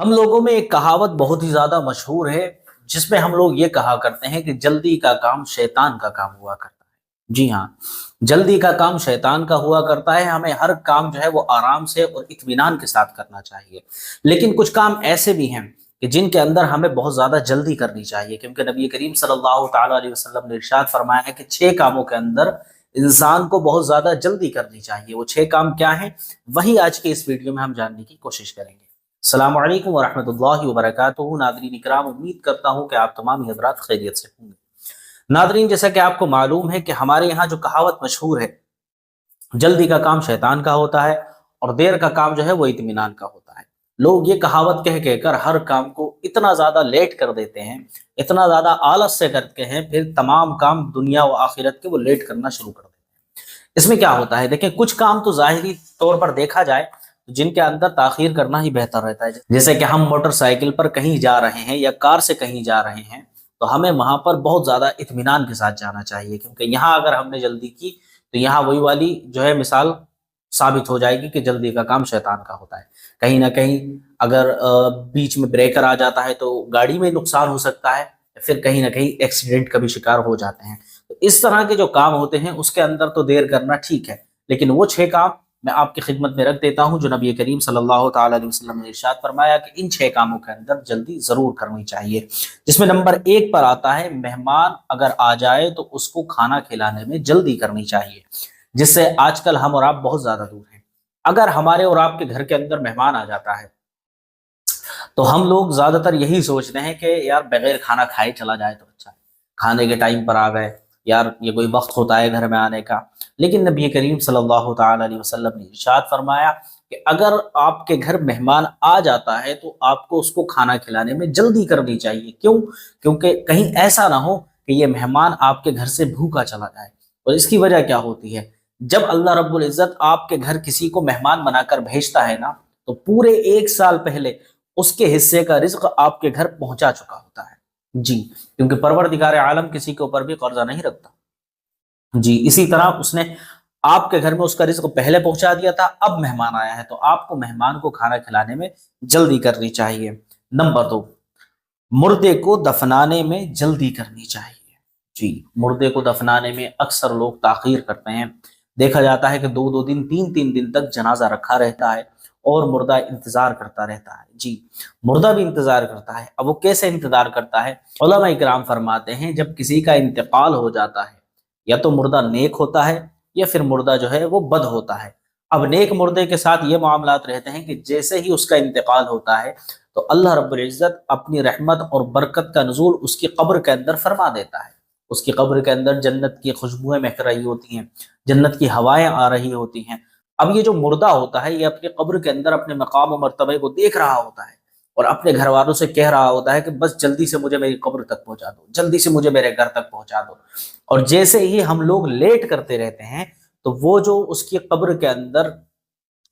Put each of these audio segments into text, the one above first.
ہم لوگوں میں ایک کہاوت بہت ہی زیادہ مشہور ہے، جس میں ہم لوگ یہ کہا کرتے ہیں کہ جلدی کا کام شیطان کا کام ہوا کرتا ہے۔ جی ہاں، جلدی کا کام شیطان کا ہوا کرتا ہے۔ ہمیں ہر کام جو ہے وہ آرام سے اور اطمینان کے ساتھ کرنا چاہیے، لیکن کچھ کام ایسے بھی ہیں کہ جن کے اندر ہمیں بہت زیادہ جلدی کرنی چاہیے، کیونکہ نبی کریم صلی اللہ تعالیٰ علیہ وسلم نے ارشاد فرمایا ہے کہ 6 کاموں کے اندر انسان کو بہت زیادہ جلدی کرنی چاہیے۔ وہ 6 کام کیا ہیں، وہی آج کے اس ویڈیو میں ہم جاننے کی کوشش کریں گے۔ السلام علیکم ورحمۃ اللہ وبرکاتہ۔ ناظرین اکرام، امید کرتا ہوں کہ آپ تمام حضرات خیریت سے ہوں گے۔ ناظرین، جیسا کہ آپ کو معلوم ہے کہ ہمارے یہاں جو کہاوت مشہور ہے، جلدی کا کام شیطان کا ہوتا ہے اور دیر کا کام جو ہے وہ اطمینان کا ہوتا ہے۔ لوگ یہ کہاوت کہہ کر ہر کام کو اتنا زیادہ لیٹ کر دیتے ہیں، اتنا زیادہ آلس سے کرتے ہیں، پھر تمام کام دنیا و آخرت کے وہ لیٹ کرنا شروع کر دیتے ہیں۔ اس میں کیا ہوتا ہے، دیکھیں، کچھ کام تو ظاہری طور پر دیکھا جائے جن کے اندر تاخیر کرنا ہی بہتر رہتا ہے۔ جیسے کہ ہم موٹر سائیکل پر کہیں جا رہے ہیں یا کار سے کہیں جا رہے ہیں، تو ہمیں وہاں پر بہت زیادہ اطمینان کے ساتھ جانا چاہیے، کیونکہ یہاں اگر ہم نے جلدی کی تو یہاں وہی والی جو ہے مثال ثابت ہو جائے گی کہ جلدی کا کام شیطان کا ہوتا ہے۔ کہیں نہ کہیں اگر بیچ میں بریکر آ جاتا ہے تو گاڑی میں نقصان ہو سکتا ہے، پھر کہیں نہ کہیں ایکسیڈنٹ کا بھی شکار ہو جاتے ہیں۔ تو اس طرح کے جو کام ہوتے ہیں اس کے اندر تو دیر کرنا ٹھیک ہے، لیکن وہ 6 کام میں آپ کی خدمت میں رکھ دیتا ہوں جو نبی کریم صلی اللہ تعالیٰ علیہ وسلم نے ارشاد فرمایا کہ ان 6 کاموں کے اندر جلدی ضرور کرنی چاہیے، جس میں نمبر 1 پر آتا ہے مہمان اگر آ جائے تو اس کو کھانا کھلانے میں جلدی کرنی چاہیے، جس سے آج کل ہم اور آپ بہت زیادہ دور ہیں۔ اگر ہمارے اور آپ کے گھر کے اندر مہمان آ جاتا ہے تو ہم لوگ زیادہ تر یہی سوچتے ہیں کہ یار بغیر کھانا کھائے چلا جائے تو اچھا ہے، کھانے کے ٹائم پر آ گئے، یار یہ کوئی وقت ہوتا ہے گھر میں آنے کا۔ لیکن نبی کریم صلی اللہ تعالیٰ علیہ وسلم نے ارشاد فرمایا کہ اگر آپ کے گھر مہمان آ جاتا ہے تو آپ کو اس کو کھانا کھلانے میں جلدی کرنی چاہیے۔ کیوں؟ کیونکہ کہیں ایسا نہ ہو کہ یہ مہمان آپ کے گھر سے بھوکا چلا جائے۔ اور اس کی وجہ کیا ہوتی ہے، جب اللہ رب العزت آپ کے گھر کسی کو مہمان بنا کر بھیجتا ہے نا، تو پورے 1 سال پہلے اس کے حصے کا رزق آپ کے گھر پہنچا چکا ہوتا ہے۔ جی، کیونکہ پروردگار عالم کسی کے اوپر بھی قرضہ نہیں رکھتا۔ جی، اسی طرح اس نے آپ کے گھر میں اس کا رزق پہلے پہنچا دیا تھا، اب مہمان آیا ہے تو آپ کو مہمان کو کھانا کھلانے میں جلدی کرنی چاہیے۔ نمبر 2، مردے کو دفنانے میں جلدی کرنی چاہیے۔ جی، مردے کو دفنانے میں اکثر لوگ تاخیر کرتے ہیں۔ دیکھا جاتا ہے کہ 2 2 دن 3 3 دن تک جنازہ رکھا رہتا ہے اور مردہ انتظار کرتا رہتا ہے۔ جی، مردہ بھی انتظار کرتا ہے۔ اب وہ کیسے انتظار کرتا ہے؟ علماء اکرام فرماتے ہیں جب کسی کا انتقال ہو جاتا ہے، یا تو مردہ نیک ہوتا ہے یا پھر مردہ جو ہے وہ بد ہوتا ہے۔ اب نیک مردے کے ساتھ یہ معاملات رہتے ہیں کہ جیسے ہی اس کا انتقال ہوتا ہے تو اللہ رب العزت اپنی رحمت اور برکت کا نزول اس کی قبر کے اندر فرما دیتا ہے۔ اس کی قبر کے اندر جنت کی خوشبوئیں مہک رہی ہوتی ہیں، جنت کی ہوائیں آ رہی ہوتی ہیں۔ اب یہ جو مردہ ہوتا ہے یہ اپنی قبر کے اندر اپنے مقام و مرتبے کو دیکھ رہا ہوتا ہے اور اپنے گھر والوں سے کہہ رہا ہوتا ہے کہ بس جلدی سے مجھے میری قبر تک پہنچا دو، جلدی سے مجھے میرے گھر تک پہنچا دو۔ اور جیسے ہی ہم لوگ لیٹ کرتے رہتے ہیں تو وہ جو اس کی قبر کے اندر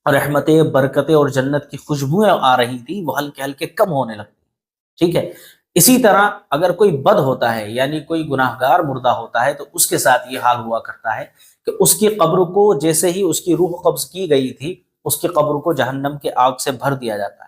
رحمتیں، برکتیں اور جنت کی خوشبوئیں آ رہی تھی وہ ہلکے ہلکے کم ہونے لگتی ہیں۔ ٹھیک ہے، اسی طرح اگر کوئی بد ہوتا ہے یعنی کوئی گناہ گار مردہ ہوتا ہے تو اس کے ساتھ یہ حال ہوا کرتا ہے کہ اس کی قبر کو جیسے ہی اس کی روح قبض کی گئی تھی، اس کی قبر کو جہنم کے آگ سے بھر دیا جاتا ہے۔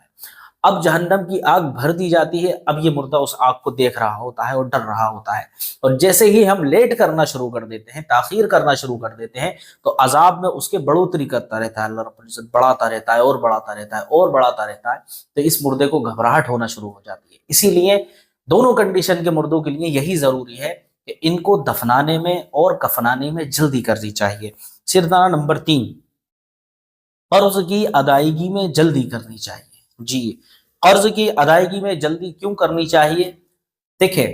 اب جہنم کی آگ بھر دی جاتی ہے، اب یہ مردہ اس آگ کو دیکھ رہا ہوتا ہے اور ڈر رہا ہوتا ہے، اور جیسے ہی ہم لیٹ کرنا شروع کر دیتے ہیں، تاخیر کرنا شروع کر دیتے ہیں، تو عذاب میں اس کے بڑھوتری کرتا رہتا ہے۔ اللہ رب العزت بڑھاتا رہتا ہے اور بڑھاتا رہتا ہے اور بڑھاتا رہتا ہے، تو اس مردے کو گھبراہٹ ہونا شروع ہو جاتی ہے۔ اسی لیے دونوں کنڈیشن کے مردوں کے لیے یہی ضروری ہے کہ ان کو دفنانے میں اور کفنانے میں جلدی کرنی چاہیے۔ سردار نمبر 3، قرض کی ادائیگی میں جلدی کرنی چاہیے۔ جی، قرض کی ادائیگی میں جلدی کیوں کرنی چاہیے؟ دیکھیں،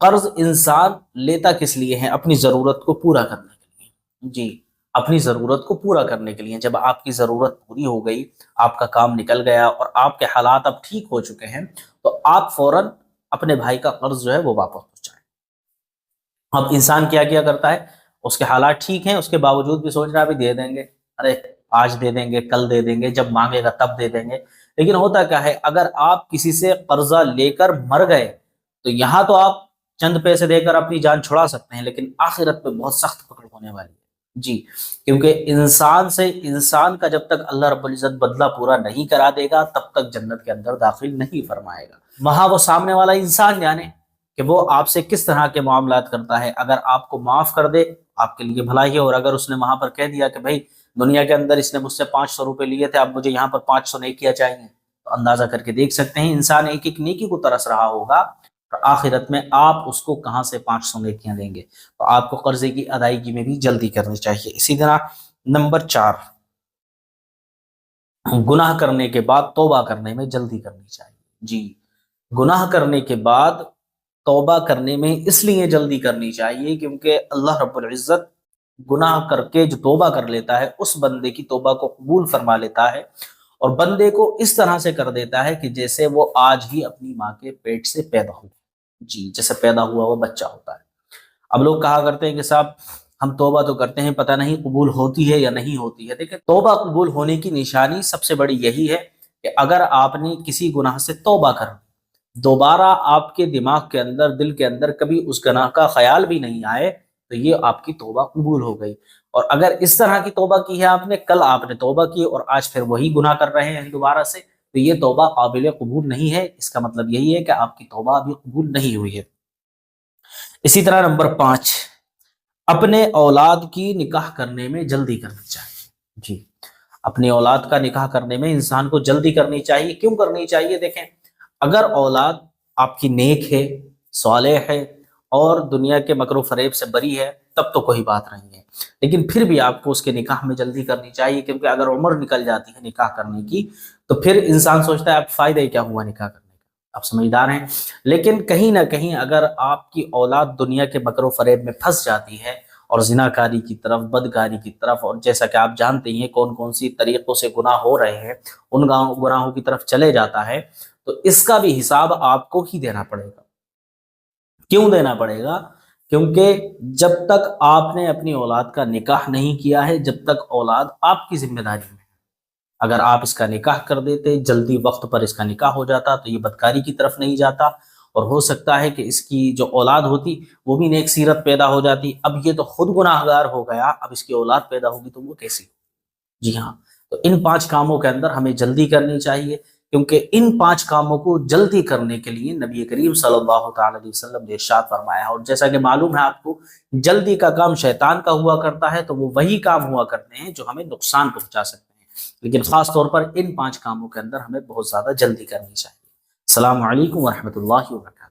قرض انسان لیتا کس لیے ہے؟ اپنی ضرورت کو پورا کرنے کے لیے۔ جی، اپنی ضرورت کو پورا کرنے کے لیے۔ جب آپ کی ضرورت پوری ہو گئی، آپ کا کام نکل گیا اور آپ کے حالات اب ٹھیک ہو چکے ہیں، تو آپ فوراً اپنے بھائی کا قرض جو ہے وہ واپس پہنچائیں۔ اب انسان کیا کیا کرتا ہے، اس کے حالات ٹھیک ہیں اس کے باوجود بھی سوچ رہا ہے بھی دے دیں گے، ارے آج دے دیں گے، کل دے دیں گے، جب مانگے گا تب دے دیں گے۔ لیکن ہوتا کیا ہے، اگر آپ کسی سے قرضہ لے کر مر گئے تو یہاں تو آپ چند پیسے دے کر اپنی جان چھڑا سکتے ہیں، لیکن آخرت پہ بہت سخت پکڑ ہونے والی ہے۔ جی، کیونکہ انسان سے انسان کا جب تک اللہ رب العزت بدلہ پورا نہیں کرا دے گا تب تک جنت کے اندر داخل نہیں فرمائے گا۔ وہاں وہ سامنے والا انسان جانے کہ وہ آپ سے کس طرح کے معاملات کرتا ہے۔ اگر آپ کو معاف کر دے آپ کے لیے بھلائی ہے، اور اگر اس نے وہاں پر کہہ دیا کہ بھائی دنیا کے اندر اس نے مجھ سے 500 روپے لیے تھے، اب مجھے یہاں پر 500 نیکیاں چاہیے، تو اندازہ کر کے دیکھ سکتے ہیں انسان ایک ایک نیکی کو ترس رہا ہوگا، اور آخرت میں آپ اس کو کہاں سے 500 نیکیاں دیں گے۔ تو آپ کو قرضے کی ادائیگی میں بھی جلدی کرنی چاہیے۔ اسی طرح نمبر 4، گناہ کرنے کے بعد توبہ کرنے میں جلدی کرنی چاہیے۔ جی، گناہ کرنے کے بعد توبہ کرنے میں اس لیے جلدی کرنی چاہیے کیونکہ اللہ رب العزت گناہ کر کے جو توبہ کر لیتا ہے اس بندے کی توبہ کو قبول فرما لیتا ہے، اور بندے کو اس طرح سے کر دیتا ہے کہ جیسے وہ آج ہی اپنی ماں کے پیٹ سے پیدا ہوا، جی جیسے پیدا ہوا وہ بچہ ہوتا ہے۔ اب لوگ کہا کرتے ہیں کہ صاحب ہم توبہ تو کرتے ہیں، پتہ نہیں قبول ہوتی ہے یا نہیں ہوتی ہے۔ دیکھیں، توبہ قبول ہونے کی نشانی سب سے بڑی یہی ہے کہ اگر آپ نے کسی گناہ سے توبہ کر، دوبارہ آپ کے دماغ کے اندر دل کے اندر کبھی اس گناہ کا خیال بھی نہیں آئے، تو یہ آپ کی توبہ قبول ہو گئی۔ اور اگر اس طرح کی توبہ کی ہے آپ نے، کل آپ نے توبہ کی اور آج پھر وہی گناہ کر رہے ہیں دوبارہ سے، تو یہ توبہ قابل قبول نہیں ہے۔ اس کا مطلب یہی ہے کہ آپ کی توبہ ابھی قبول نہیں ہوئی ہے۔ اسی طرح نمبر 5، اپنے اولاد کی نکاح کرنے میں جلدی کرنی چاہیے۔ جی، اپنی اولاد کا نکاح کرنے میں انسان کو جلدی کرنی چاہیے۔ کیوں کرنی چاہیے؟ دیکھیں، اگر اولاد آپ کی نیک ہے، صالح ہے، اور دنیا کے مکر و فریب سے بری ہے، تب تو کوئی بات نہیں ہے، لیکن پھر بھی آپ کو اس کے نکاح میں جلدی کرنی چاہیے، کیونکہ اگر عمر نکل جاتی ہے نکاح کرنے کی تو پھر انسان سوچتا ہے اب فائدہ ہی کیا ہوا نکاح کرنے کا۔ آپ سمجھدار ہیں؟ لیکن کہیں نہ کہیں اگر آپ کی اولاد دنیا کے مکر و فریب میں پھنس جاتی ہے اور زناکاری کی طرف، بدکاری کی طرف، اور جیسا کہ آپ جانتے ہیں کون کون سی طریقوں سے گناہ ہو رہے ہیں، ان گناہوں کی طرف چلے جاتا ہے، تو اس کا بھی حساب آپ کو ہی دینا پڑے گا۔ کیوں دینا پڑے گا؟ کیونکہ جب تک آپ نے اپنی اولاد کا نکاح نہیں کیا ہے، جب تک اولاد آپ کی ذمہ داری میں ہے، اگر آپ اس کا نکاح کر دیتے، جلدی وقت پر اس کا نکاح ہو جاتا، تو یہ بدکاری کی طرف نہیں جاتا، اور ہو سکتا ہے کہ اس کی جو اولاد ہوتی وہ بھی نیک سیرت پیدا ہو جاتی۔ اب یہ تو خود گناہ گار ہو گیا، اب اس کی اولاد پیدا ہوگی تو وہ کیسی؟ جی ہاں، تو ان 5 کاموں کے اندر ہمیں جلدی کرنی چاہیے، کیونکہ ان 5 کاموں کو جلدی کرنے کے لیے نبی کریم صلی اللہ تعالی علیہ وسلم نے ارشاد فرمایا ہے۔ اور جیسا کہ معلوم ہے آپ کو، جلدی کا کام شیطان کا ہوا کرتا ہے، تو وہ وہی کام ہوا کرتے ہیں جو ہمیں نقصان پہنچا سکتے ہیں، لیکن خاص طور پر ان 5 کاموں کے اندر ہمیں بہت زیادہ جلدی کرنی چاہیے۔ السلام علیکم ورحمۃ اللہ وبرکاتہ۔